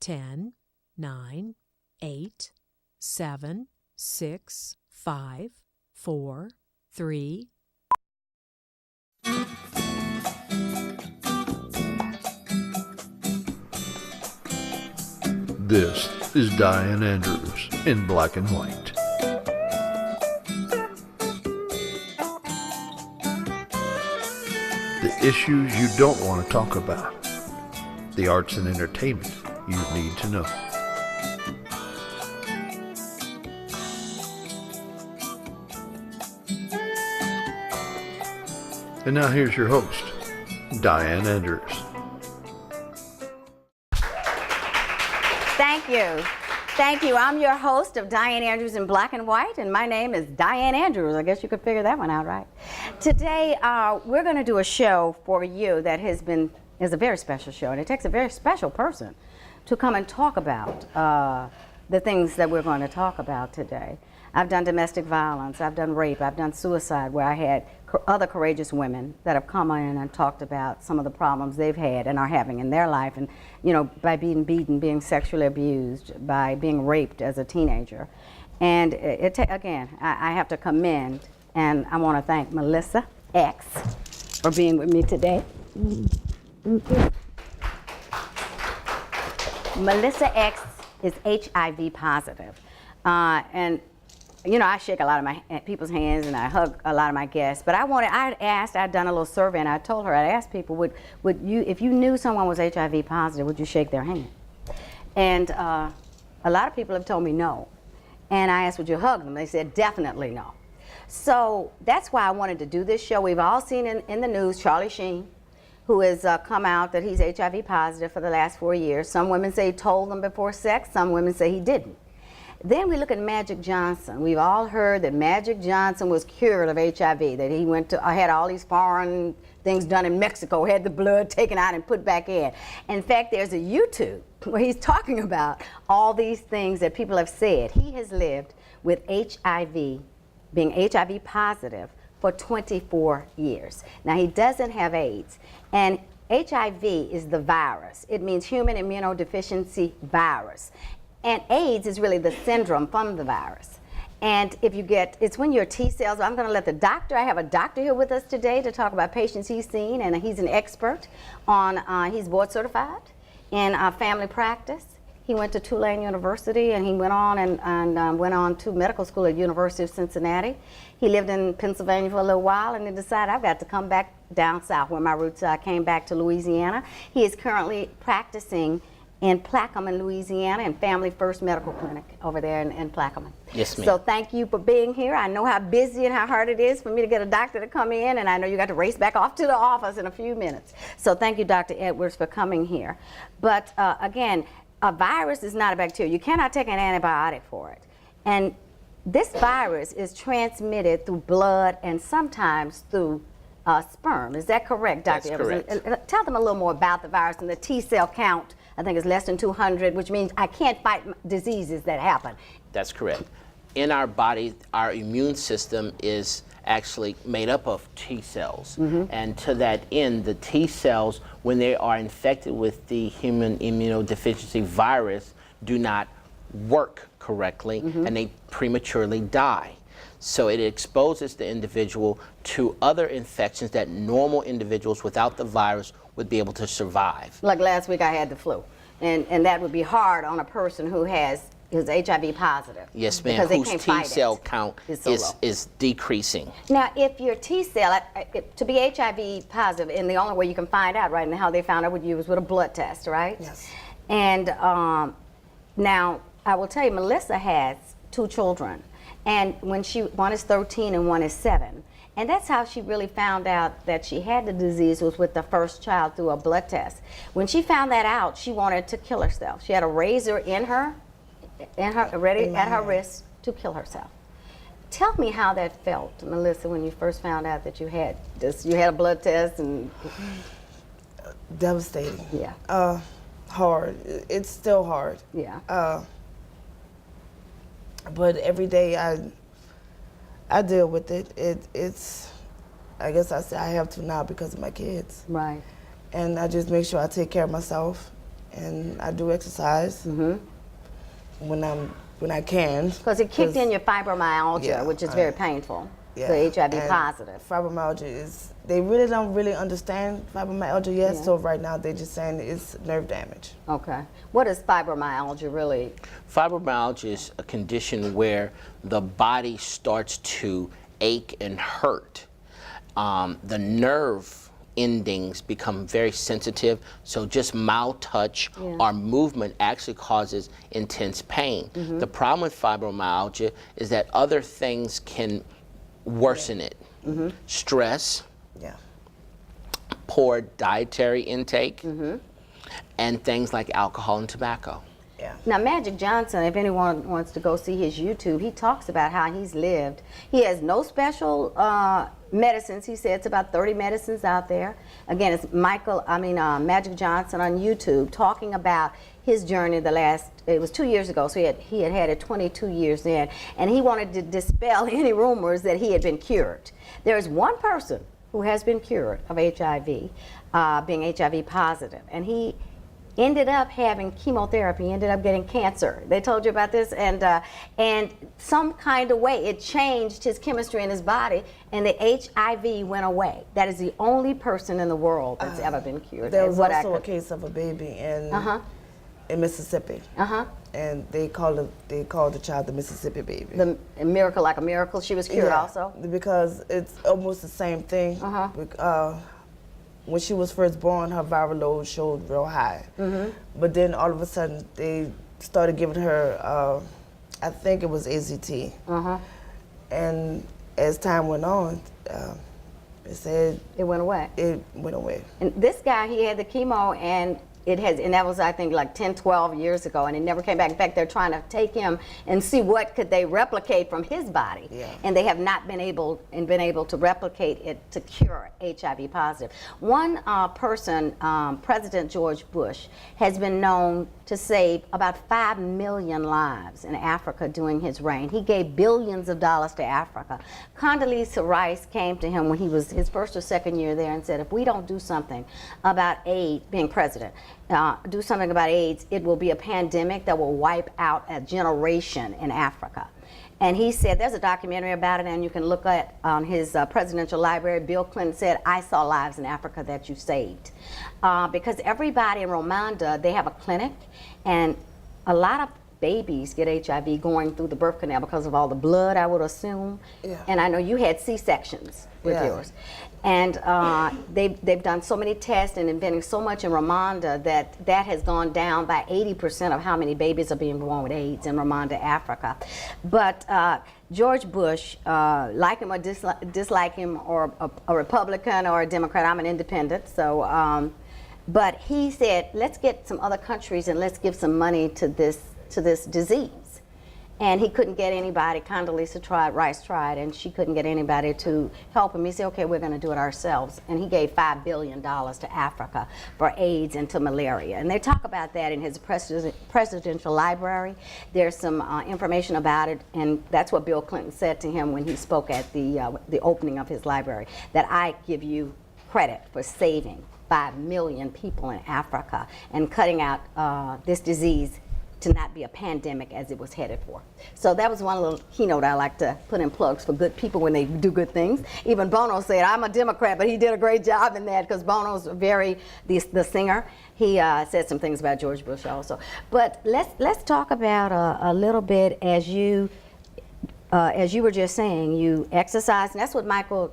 10, 9, 8, 7, 6, 5, 4, 3. This is Diane Andrews in Black and White. The issues you don't want to talk about. The arts and entertainment you need to know. And now here's your host, Diane Andrews. Thank you. Thank you. I'm your host of Diane Andrews in Black and White, and my name is Diane Andrews. I guess you could figure that one out, right? Today, we're going to do a show for you that is a very special show, and it takes a very special person to come and talk about the things that we're going to talk about today. I've done domestic violence, I've done rape, I've done suicide, where I had other courageous women that have come in and talked about some of the problems they've had and are having in their life, and by being beaten, being sexually abused, by being raped as a teenager. And again, I have to commend, and I want to thank Melissa X for being with me today. Melissa X is HIV positive, and I shake a lot of my people's hands and I hug a lot of my guests. But I'd done a little survey, and I told her, I'd asked people, if you knew someone was HIV positive, would you shake their hand? And a lot of people have told me no. And I asked, would you hug them? They said, definitely no. So that's why I wanted to do this show. We've all seen in the news Charlie Sheen, who has come out that he's HIV positive for the last 4 years. Some women say he told them before sex, some women say he didn't. Then we look at Magic Johnson. We've all heard that Magic Johnson was cured of HIV, that he had all these foreign things done in Mexico, had the blood taken out and put back in. In fact, there's a YouTube where he's talking about all these things that people have said. He has lived with HIV, being HIV positive, for 24 years. Now, he doesn't have AIDS, and HIV is the virus. It means human immunodeficiency virus. And AIDS is really the syndrome from the virus. And it's when your T cells, I have a doctor here with us today to talk about patients he's seen, and he's an expert he's board certified in family practice. He went to Tulane University, and he went on and went on to medical school at University of Cincinnati. He lived in Pennsylvania for a little while, and he decided, I've got to come back down south where my roots are. I came back to Louisiana. He is currently practicing in Plaquemine, Louisiana, and Family First Medical Clinic over there in Plaquemine. Yes, ma'am. So thank you for being here. I know how busy and how hard it is for me to get a doctor to come in, and I know you got to race back off to the office in a few minutes. So thank you, Dr. Edwards, for coming here. But again, a virus is not a bacteria. You cannot take an antibiotic for it. And this virus is transmitted through blood and sometimes through sperm. Is that correct, Dr. Edwards? That's correct. Tell them a little more about the virus and the T cell count. I think it's less than 200, which means I can't fight diseases that happen. That's correct. In our body, our immune system is actually made up of T cells. Mm-hmm. And to that end, the T cells, when they are infected with the human immunodeficiency virus, do not work correctly, mm-hmm. and they prematurely die. So it exposes the individual to other infections that normal individuals without the virus would be able to survive. Like last week I had the flu, and that would be hard on a person who is HIV positive. Yes, ma'am, whose T cell count is decreasing. Now, if your T cell, to be HIV positive, and the only way you can find out, right, and how they found out with you was with a blood test, right? Yes. And now, I will tell you, Melissa has 2 children, and one is 13 and one is 7. And that's how she really found out that she had the disease, was with the first child through a blood test. When she found that out, she wanted to kill herself. She had a razor ready at her wrist to kill herself. Tell me how that felt, Melissa, when you first found out that you had this. You had a blood test and devastating. Yeah. Hard. It's still hard. Yeah. But every day I deal with it. It's I guess I say I have to now because of my kids. Right. And I just make sure I take care of myself and I do exercise when I can. Because it kicked in your fibromyalgia, Yeah, which is very painful Yeah. for HIV and positive. Fibromyalgia is, they really don't really understand fibromyalgia yet, Yeah. so right now they're just saying it's nerve damage. Okay. What is fibromyalgia really? Fibromyalgia is a condition where the body starts to ache and hurt. The nerve endings become very sensitive, so just mild touch or movement actually causes intense pain. The problem with fibromyalgia is that other things can worsen it. Stress, Yeah. poor dietary intake, and things like alcohol and tobacco. Yeah. Now, Magic Johnson, if anyone wants to go see his YouTube, he talks about how he's lived. He has no special medicines. He said it's about 30 medicines out there. Again, it's Magic Johnson on YouTube talking about his journey it was 2 years ago, so he had it 22 years in, and he wanted to dispel any rumors that he had been cured. There is one person who has been cured of HIV, being HIV positive, and he ended up having chemotherapy, ended up getting cancer. They told you about this, and some kind of way it changed his chemistry in his body, and the HIV went away. That is the only person in the world that's ever been cured. There was also a case of a baby in Mississippi, and they called the child the Mississippi baby. The miracle, like a miracle, she was cured also? Because it's almost the same thing. When she was first born, her viral load showed real high. But then all of a sudden, they started giving her, I think it was AZT. And as time went on, it said it went away. It went away. And this guy, he had the chemo, and that was, I think, like 10, 12 years ago, and it never came back. In fact, they're trying to take him and see what could they replicate from his body. And they have not been able to replicate it to cure HIV positive. One person, President George Bush, has been known to save about 5 million lives in Africa during his reign. He gave billions of dollars to Africa. Condoleezza Rice came to him when he was his first or second year there and said, if we don't do something about AIDS, being president, do something about AIDS, it will be a pandemic that will wipe out a generation in Africa. And he said, there's a documentary about it, and you can look at on his presidential library. Bill Clinton said, I saw lives in Africa that you saved. Because everybody in Rwanda, they have a clinic, and a lot of babies get HIV going through the birth canal because of all the blood, I would assume. And I know you had C-sections with yours. And they've done so many tests and inventing so much in Rwanda that has gone down by 80% of how many babies are being born with AIDS in Rwanda, Africa. But George Bush, like him or dislike him, or a Republican or a Democrat, I'm an independent, so, but he said, let's get some other countries and let's give some money to this disease. And he couldn't get anybody. Condoleezza Rice tried, and she couldn't get anybody to help him. He said, okay, we're going to do it ourselves. And he gave $5 billion to Africa for AIDS and to malaria. And they talk about that in his presidential library. There's some information about it, and that's what Bill Clinton said to him when he spoke at the opening of his library, that I give you credit for saving 5 million people in Africa and cutting out this disease to not be a pandemic as it was headed for. So that was one little keynote I like to put in plugs for good people when they do good things. Even Bono said, I'm a Democrat, but he did a great job in that, because Bono's the singer. He said some things about George Bush also. But let's talk about a little bit, as you were just saying, you exercise, and that's what Magic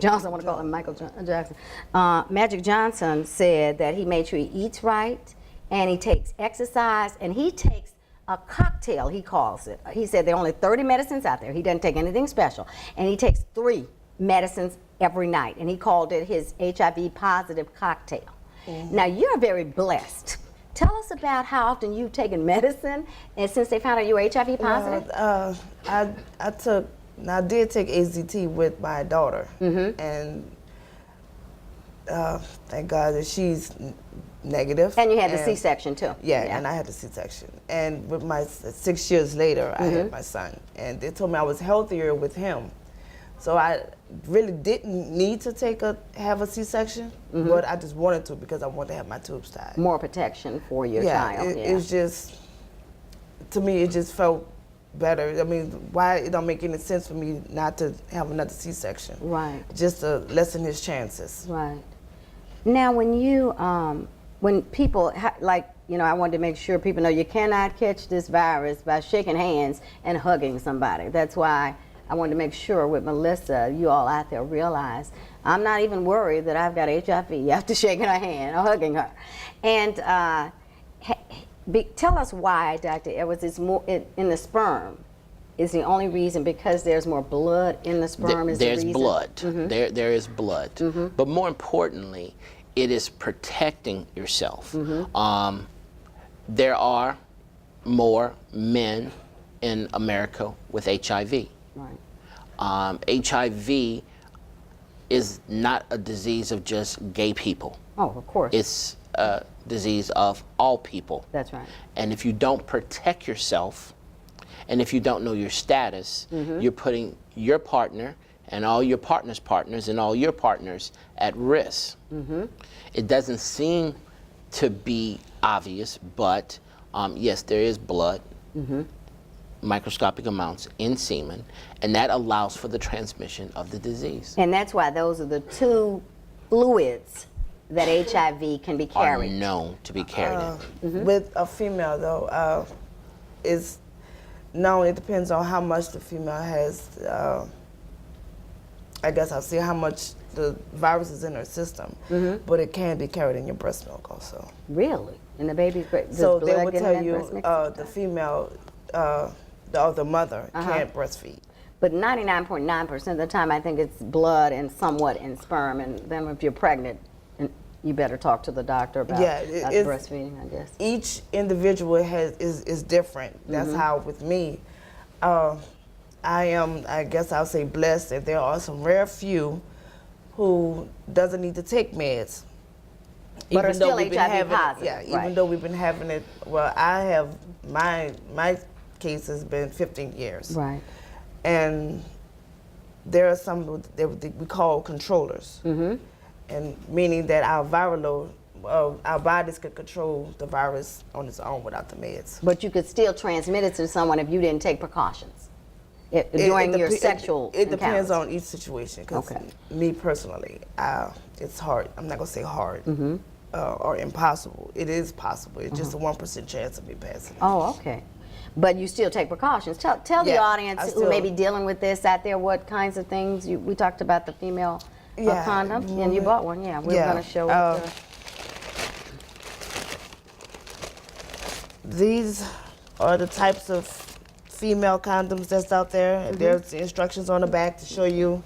Johnson, I want to call him Michael Jackson. Magic Johnson said that he made sure he eats right, and he takes exercise, and he takes a cocktail, he calls it. He said there are only 30 medicines out there. He doesn't take anything special. And he takes 3 medicines every night, and he called it his HIV positive cocktail. Now, you're very blessed. Tell us about how often you've taken medicine, and since they found out you were HIV positive. I did take AZT with my daughter, and thank God that she's negative. And you had the C-section too. Yeah, and I had the C-section. And with my 6 years later, I had my son. And they told me I was healthier with him. So I really didn't need to have a C-section, but I just wanted to because I wanted to have my tubes tied. More protection for your Yeah, child. it's just, to me, it just felt better. I mean, why it don't make any sense for me not to have another C-section? Right. Just to lessen his chances. Right. Now, when you, when people, like, you know, I wanted to make sure people know you cannot catch this virus by shaking hands and hugging somebody. That's why I wanted to make sure with Melissa, you all out there realize I'm not even worried that I've got HIV after shaking her hand or hugging her. And tell us why, Dr. Edwards, it's more in the sperm. Is the only reason because there's more blood in the sperm? There's blood. There is blood. But more importantly, it is protecting yourself. There are more men in America with HIV. Right. HIV is not a disease of just gay people. Oh, of course. It's a disease of all people. That's right. And if you don't protect yourself, and if you don't know your status, you're putting your partner and all your partner's partners and all your partners at risk. It doesn't seem to be obvious, but yes, there is blood, microscopic amounts in semen, and that allows for the transmission of the disease. And that's why those are the two fluids that HIV can be carried. Are known to be carried in. With a female, though, it depends on how much the female has, I guess I'll see how much the virus is in her system, but it can be carried in your breast milk also. Really? In the baby's breast? So they will tell you the female, the mother can't breastfeed. But 99.9% of the time, I think it's blood and somewhat in sperm. And then if you're pregnant, you better talk to the doctor about breastfeeding, I guess. Each individual is different. That's how with me. I guess I'll say blessed that there are some rare few who doesn't need to take meds. But are still HIV positive. Yeah, even though we've been having it, well, I have, my case has been 15 years. Right. And there are some that we call controllers. And meaning that our viral load, our bodies could control the virus on its own without the meds. But you could still transmit it to someone if you didn't take precautions during your sexual It depends on each situation. Because Okay. me personally, it's hard. I'm not going to say hard or impossible. It is possible. It's just a 1% chance of me passing it. Oh, okay. But you still take precautions. Tell the audience who may be dealing with this out there what kinds of things. We talked about the female condom, and you bought one. Yeah, we're going to show it. These are the types of female condoms that's out there. There's instructions on the back to show you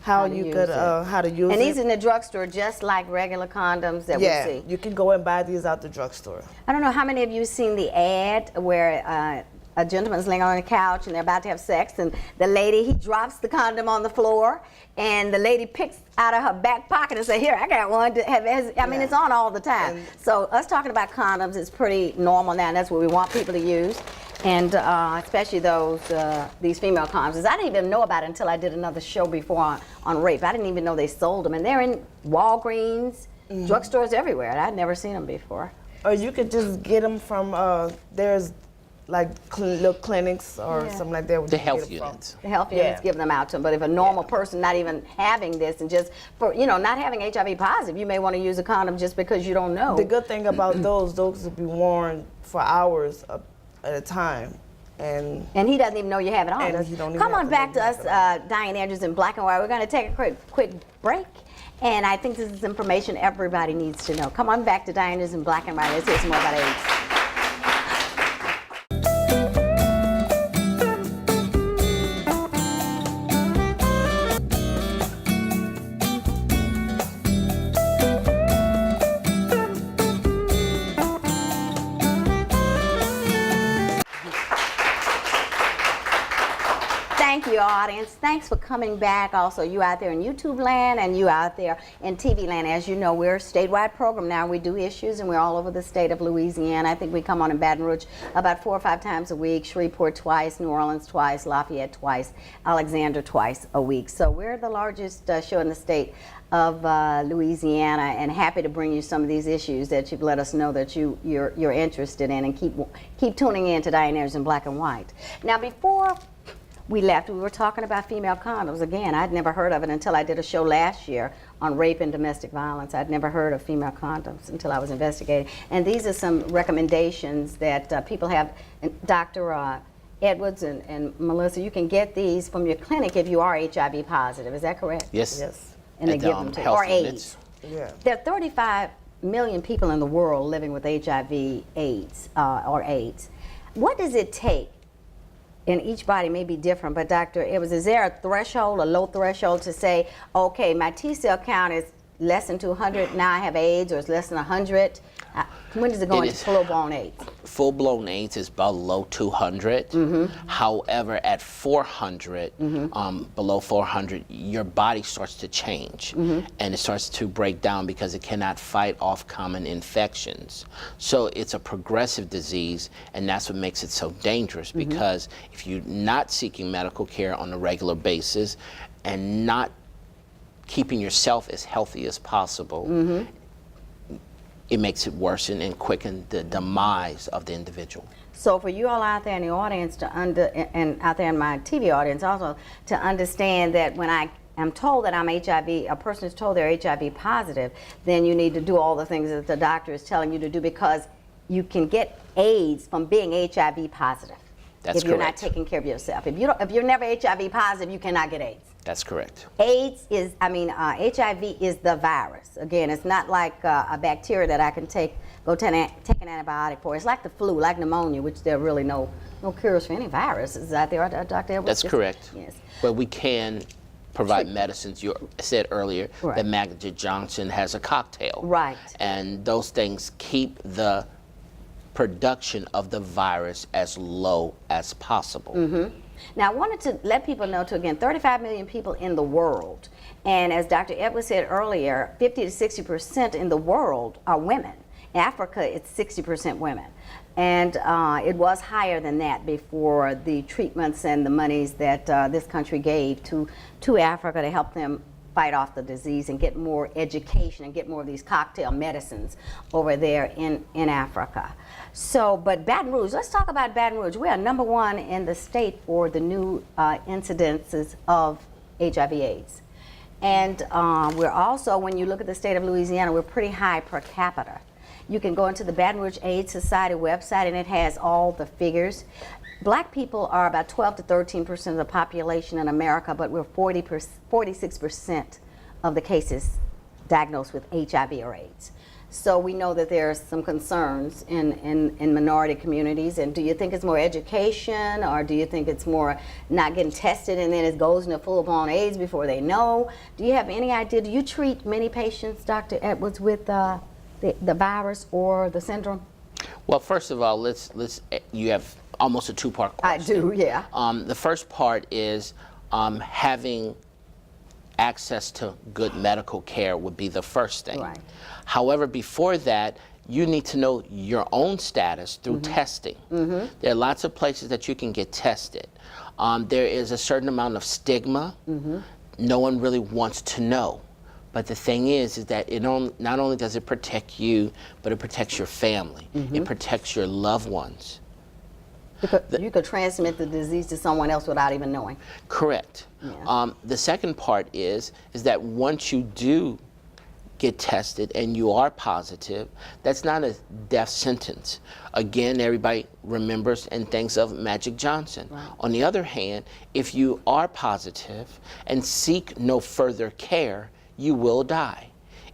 how to use it. And these in the drugstore, just like regular condoms that we see. Yeah, you can go and buy these out the drugstore. I don't know how many of you seen the ad where a gentleman's laying on a couch and they're about to have sex, and the lady, he drops the condom on the floor, and the lady picks out of her back pocket and say, "Here, I got one." I mean, it's on all the time. So us talking about condoms is pretty normal now, and that's what we want people to use. And especially these female condoms. I didn't even know about it until I did another show before on rape. I didn't even know they sold them. And they're in Walgreens, drugstores everywhere. I'd never seen them before. Or you could just get them from, there's like little clinics or something like that. The health units. The health units give them out to them. But if a normal person not even having this and just for, not having HIV positive, you may want to use a condom just because you don't know. The good thing about those will be worn for hours at a time. And he doesn't even know you have it on. And he don't even Come have on to back to know us, you have Diane Andrews in Black and White. We're going to take a quick break. And I think this is information everybody needs to know. Come on back to Diane Andrews in Black and White. Let's hear some more about AIDS. Thank you all. audience. Thanks for coming back. Also, you out there in YouTube land and you out there in TV land. As you know, we're a statewide program now. We do issues and we're all over the state of Louisiana. I think we come on in Baton Rouge about 4 or 5 times a week, Shreveport twice, New Orleans twice, Lafayette twice, Alexander twice a week. So we're the largest show in the state of Louisiana, and happy to bring you some of these issues that you've let us know that you're interested in, and keep tuning in to Diane's in Black and White. Now, before we left, we were talking about female condoms. Again, I'd never heard of it until I did a show last year on rape and domestic violence. I'd never heard of female condoms until I was investigating. And these are some recommendations that people have. And Dr. Edwards and Melissa, you can get these from your clinic if you are HIV positive. Is that correct? Yes. Yes. And they give them to health or units. AIDS. Yeah. There are 35 million people in the world living with HIV, AIDS, or AIDS. What does it take? And each body may be different, but Dr. Edwards, is there a threshold, a low threshold to say, okay, my T cell count is less than 200, now I have AIDS, or it's less than 100? When does it go into full-blown AIDS? Full-blown AIDS is below 200. However, at 400, below 400, your body starts to change, and it starts to break down because it cannot fight off common infections. So it's a progressive disease, and that's what makes it so dangerous, because if you're not seeking medical care on a regular basis and not keeping yourself as healthy as possible, it makes it worsen and quicken the demise of the individual. So for you all out there in the audience and out there in my TV audience also, to understand that when I am told that I'm HIV, a person is told they're HIV positive, then you need to do all the things that the doctor is telling you to do, because you can get AIDS from being HIV positive. That's if you're not correct. taking care of yourself. If you're never HIV positive, you cannot get AIDS. That's correct. AIDS is, HIV is the virus. Again, it's not like a bacteria that I can take an antibiotic for. It's like the flu, like pneumonia, which there are really no cures for any viruses out there, Dr. Edwards. That's correct. Yes. But we can provide medicines. You said earlier that Magic Johnson has a cocktail. Right. And those things keep the production of the virus as low as possible. Now, I wanted to let people know, too, again, 35 million people in the world. And as Dr. Edwards said earlier, 50 to 60% in the world are women. In Africa, it's 60% women. And it was higher than that before the treatments and the monies that this country gave to Africa to help them fight off the disease and get more education and get more of these cocktail medicines over there in Africa. So, but Baton Rouge, let's talk about Baton Rouge. We are #1 in the state for the new incidences of HIV/AIDS. And we're also, when you look at the state of Louisiana, we're pretty high per capita. You can go into the Baton Rouge AIDS Society website, and it has all the figures. Black people are about 12 to 13% of the population in America, but we're 46% of the cases diagnosed with HIV or AIDS. So we know that there are some concerns in minority communities. And do you think it's more education, or do you think it's more not getting tested and then it goes into full-blown AIDS before they know? Do you have any idea? Do you treat many patients, Dr. Edwards, with the virus or the syndrome? Well, first of all, you have almost a two-part question. I do, yeah. The first part is having access to good medical care would be the first thing. Right. However, before that, you need to know your own status through testing. There are lots of places that you can get tested. There is a certain amount of stigma. No one really wants to know. But the thing is that it not only does it protect you, but it protects your family. It protects your loved ones. You could transmit the disease to someone else without even knowing. Correct. Yeah. The second part is that once you do get tested and you are positive, that's not a death sentence. Again, everybody remembers and thinks of Magic Johnson. Right. On the other hand, if you are positive and seek no further care, you will die.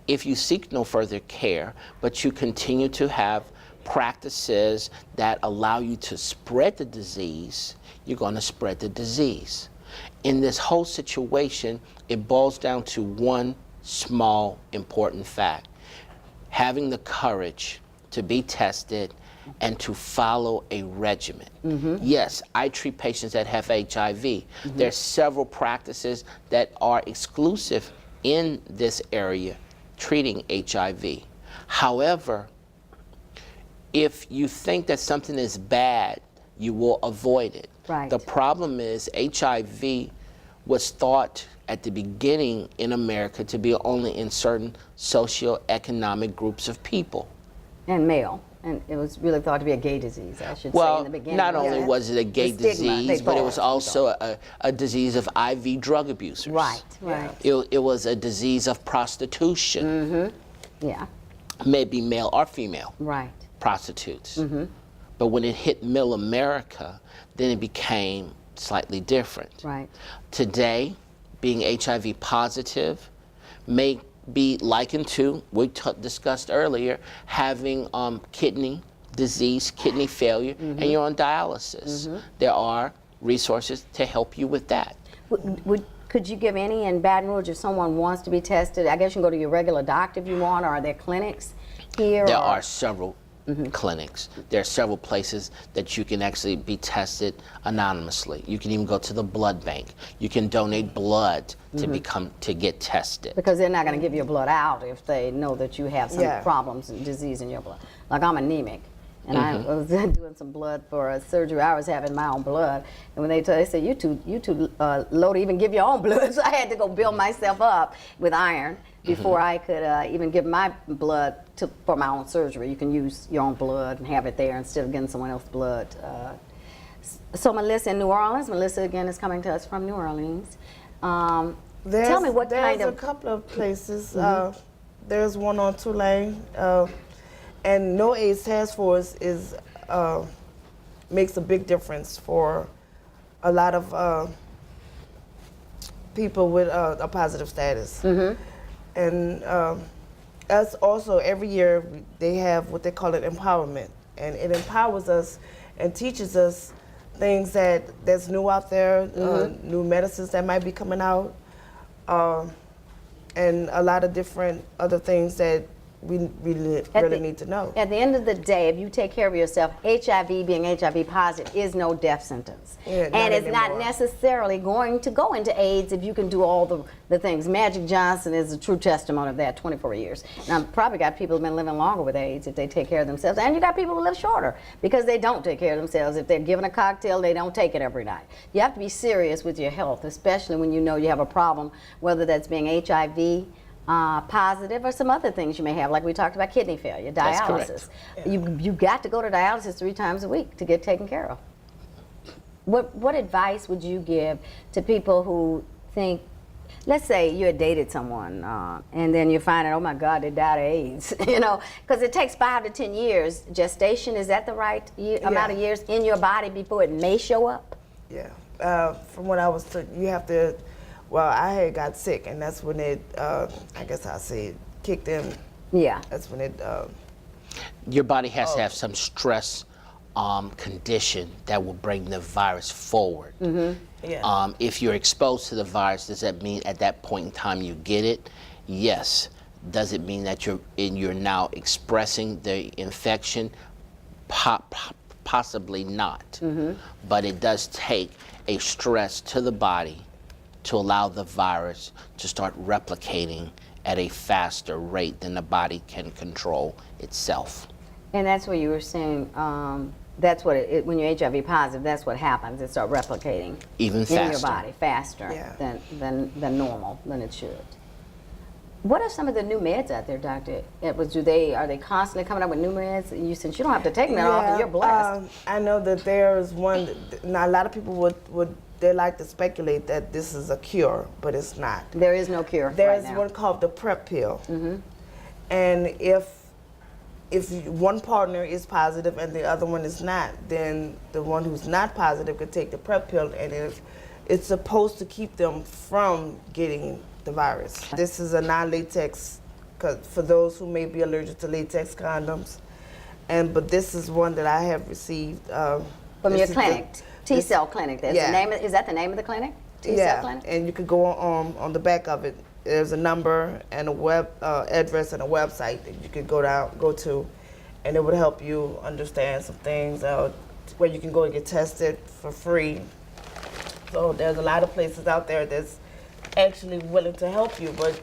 If you seek no further care, but you continue to have practices that allow you to spread the disease, you're going to spread the disease. In this whole situation, it boils down to one small important fact: having the courage to be tested and to follow a regimen. Yes, I treat patients that have HIV. There are several practices that are exclusive in this area treating HIV. However, if you think that something is bad, you will avoid it. Right. The problem is HIV was thought at the beginning in America to be only in certain socioeconomic groups of people. And male. And it was really thought to be a gay disease, I should say, Well, in the beginning. not only was it a gay The stigma, they disease, but it was thought. also a disease of IV drug abusers. Right, right. It was a disease of prostitution, Yeah, maybe male or female right. prostitutes. But when it hit middle America, then it became slightly different. Right. Today, being HIV positive may be likened to, we discussed earlier, having kidney disease, kidney failure, and you're on dialysis. There are resources to help you with that. Could you give any in Baton Rouge if someone wants to be tested? I guess you can go to your regular doctor if you want, or are there clinics here? There are several clinics. There are several places that you can actually be tested anonymously. You can even go to the blood bank. You can donate blood to get tested. Because they're not going to give your blood out if they know that you have some problems and disease in your blood. Like I'm anemic, and I was doing some blood for a surgery. I was having my own blood, and when they said you too low to even give your own blood, so I had to go build myself up with iron before I could even give my blood for my own surgery. You can use your own blood and have it there instead of getting someone else's blood. So Melissa in New Orleans. Melissa again is coming to us from New Orleans. Tell me what kind of... There's a couple of places. There's one on Tulane, and No AIDS Task Force makes a big difference for a lot of people with a positive status. And us also, every year, they have what they call it empowerment. And it empowers us and teaches us things that's new out there, new medicines that might be coming out, and a lot of different other things that we really need to know. At the end of the day, if you take care of yourself, HIV, being HIV positive, is no death sentence. Yeah, and it's not necessarily going to go into AIDS if you can do all the things. Magic Johnson is a true testimony of that, 24 years. Now, probably got people who've been living longer with AIDS if they take care of themselves. And you got people who live shorter because they don't take care of themselves. If they're given a cocktail, they don't take it every night. You have to be serious with your health, especially when you know you have a problem, whether that's being HIV, positive, or some other things you may have, like we talked about kidney failure, dialysis. You got to go to dialysis 3 times a week to get taken care of. What advice would you give to people who think, let's say you had dated someone and then you find out, oh my God, they died of AIDS, you know, because it takes 5 to 10 years. Gestation, is that the right amount of years in your body before it may show up? Yeah, from what I was told, you have to. Well, I had got sick, and that's when it, I guess I'll say, it kicked in. Yeah. That's when it... Your body has to have some stress condition that will bring the virus forward. Yeah. If you're exposed to the virus, does that mean at that point in time you get it? Yes. Does it mean that you're now expressing the infection? Possibly not. But it does take a stress to the body to allow the virus to start replicating at a faster rate than the body can control itself. And that's what you were saying, that's what when you're HIV positive, that's what happens. It starts replicating Even faster. in your body faster than normal, than it should. What are some of the new meds out there, Dr. Edwards? Are they constantly coming up with new meds? Since you don't have to take them off and you're blessed. I know that there's one, now a lot of people would they like to speculate that this is a cure, but it's not. There is no cure There's right now. one called the PrEP pill. And if one partner is positive and the other one is not, then the one who's not positive could take the PrEP pill, and if it's supposed to keep them from getting the virus. This is a non-latex, for those who may be allergic to latex condoms, but this is one that I have received. From your clinic, T-cell clinic. That's the name is that the name of the clinic? T-cell clinic? And you could go on the back of it. There's a number and a web address and a website that you could go to, and it would help you understand some things where you can go and get tested for free. So there's a lot of places out there that's actually willing to help you, but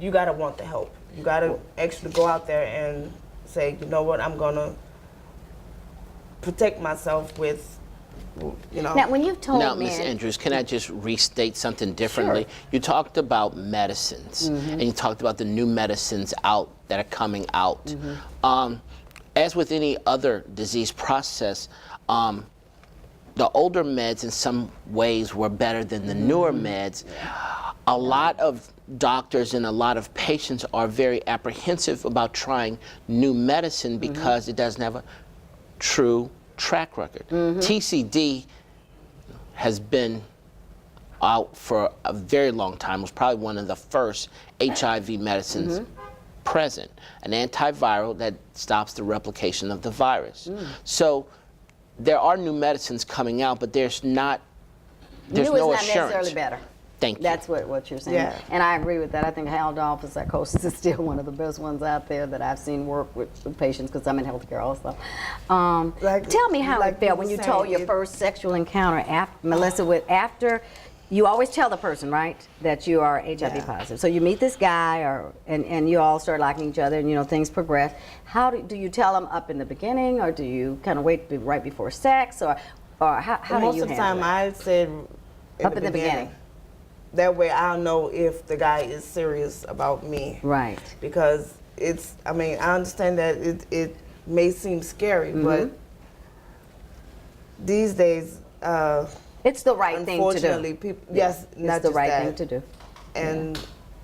you gotta want the help. You gotta actually go out there and say, you know what, I'm gonna protect myself with, you know. Now, when you've told Now, men, Ms. Andrews, can I just restate something differently? Sure. You talked about medicines, and you talked about the new medicines out that are coming out. As with any other disease process, the older meds in some ways were better than the newer meds. A lot of doctors and a lot of patients are very apprehensive about trying new medicine because it doesn't have a true track record. TCD has been out for a very long time. It was probably one of the first HIV medicines present, an antiviral that stops the replication of the virus. So there are new medicines coming out, but there's new no is not assurance. necessarily better. Thank you. That's what you're saying. Yeah. And I agree with that. I think Haldol for psychosis is still one of the best ones out there that I've seen work with patients, because I'm in healthcare also. Tell me how it felt when you told your first sexual encounter, Melissa, after you always tell the person, right, that you are HIV positive. So you meet this guy, and you all start liking each other, and, you know, things progress. How do you tell them up in the beginning, or do you kind of wait right before sex, or how do you Most of the time, I said up in the beginning. That way I'll know if the guy is serious about me. Right. Because I understand that it may seem scary, but these days, it's the right thing to do. unfortunately, people, yes, not It's the just right that. thing to do. And,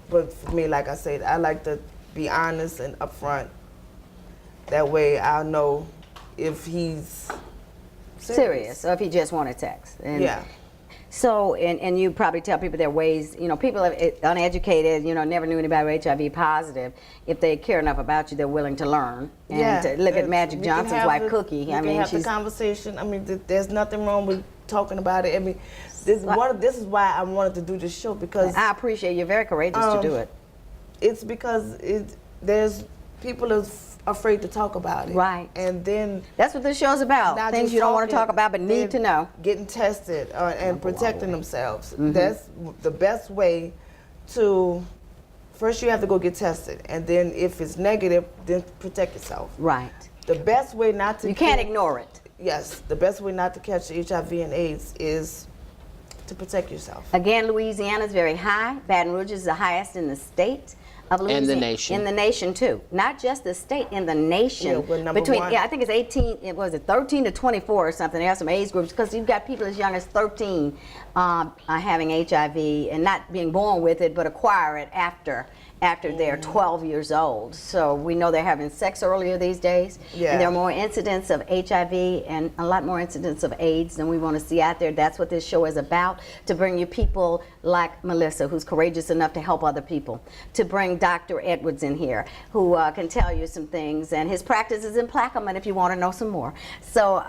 but for me, like I said, I like to be honest and upfront. That way I'll know if he's Serious, or if he just wanted sex. And Yeah. So, and you probably tell people there are ways, you know, people are uneducated, you know, never knew anybody with HIV positive. If they care enough about you, they're willing to learn. And to look at Magic we can Johnson's have wife, Cookie. We can have the conversation. I mean, there's nothing wrong with talking about it. I mean, this is why I wanted to do this show, because I appreciate you're very courageous to do it. it's because there's people are afraid to talk about it. Right. And then That's what this show's about. not Things just you don't want to talking, talk about but need to then know. Getting tested and protecting themselves. That's the best way to. First, you have to go get tested, and then if it's negative, then protect yourself. Right. The best way not to. You can't ignore it. Yes, the best way not to catch HIV and AIDS is to protect yourself. Again, Louisiana is very high. Baton Rouge is the highest in the state of Louisiana. And the nation. In the nation, too. Not just the state, in the nation. Yeah, we're number Between, one. yeah, I think it's 18, it was 13 to 24 or something. They have some age groups, because you've got people as young as 13 having HIV and not being born with it, but acquire it after they're 12 years old. So we know they're having sex earlier these days. Yeah. And there are more incidents of HIV and a lot more incidents of AIDS than we want to see out there. That's what this show is about, to bring you people like Melissa, who's courageous enough to help other people, to bring Dr. Edwards in here, who can tell you some things, and his practice is in Plaquemine if you want to know some more. So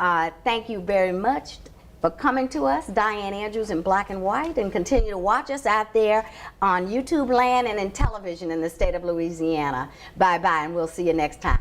thank you very much for coming to us, Diane Andrews in Black and White, and continue to watch us out there on YouTube land and in television in the state of Louisiana. Bye-bye, and we'll see you next time.